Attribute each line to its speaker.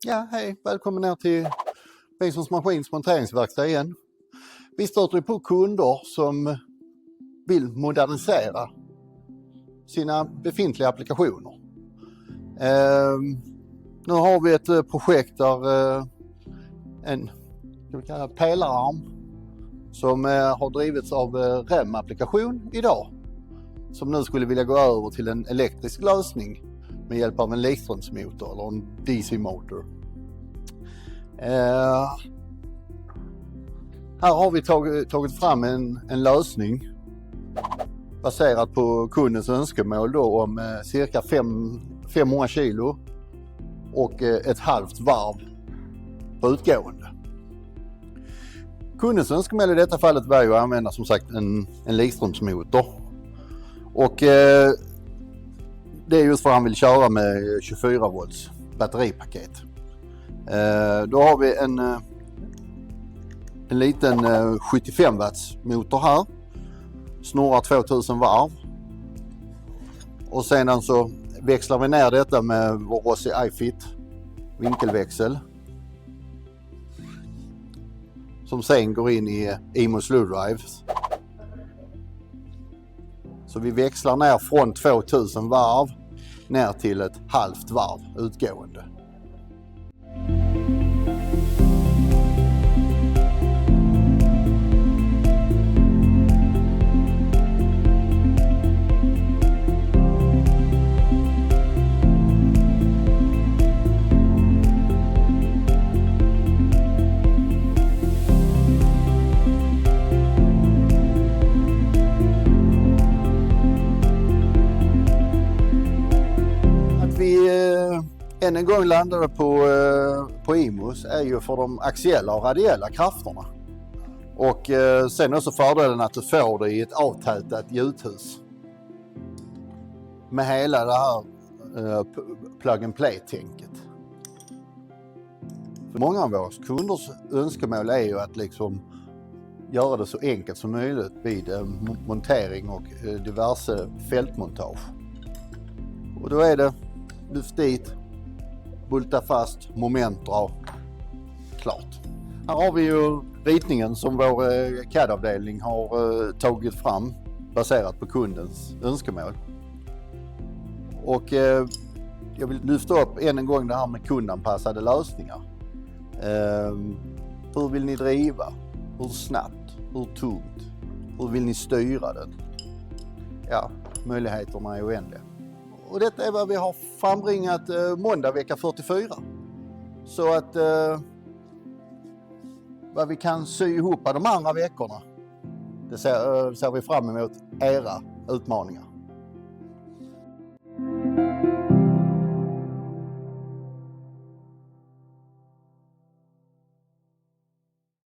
Speaker 1: Ja, hej, välkommen ner till Bengtssons Maskins monteringsverkstad igen. Vi stöter på kunder som vill modernisera sina befintliga applikationer. Nu har vi ett projekt där en pelararm som har drivits av REM-applikation idag, som nu skulle vilja gå över till en elektrisk lösning med hjälp av en likströmsmotor eller en DC-motor. Här har vi tagit fram en lösning baserat på kundens önskemål då, om cirka 500 kilo och ett halvt varv på utgående. Kundens önskemål i detta fallet var ju att använda som sagt en likströmsmotor, och det är just för att han vill köra med 24 volts batteripaket. Då har vi en liten 75 watts motor här, snurrar 2000 varv, och sedan så växlar vi ner detta med vår Rossi iFit vinkelväxel som sen går in i IMO Slew Drives. Så vi växlar ner från 2000 varv ner till ett halvt varv utgående. Vi än en gång landade på IMOs är ju för de axiella och radiella krafterna. Och sen också fördelen att du får det i ett avtätat gjuthus. Med hela det här plug and play-tänket. För många av våra kunders önskemål är ju att liksom göra det så enkelt som möjligt vid montering och diverse fältmontage. Och då är det lyft dit, bulta fast, momentdra, klart. Här har vi ju ritningen som vår CAD-avdelning har tagit fram baserat på kundens önskemål. Och jag vill lyfta upp än en gång det här med kundanpassade lösningar. Hur vill ni driva? Hur snabbt? Hur tungt? Hur vill ni styra den? Ja, möjligheterna är oändliga. Och detta är vad vi har frambringat måndag vecka 44. Så att vad vi kan sy ihop de andra veckorna, det ser vi fram emot era utmaningar.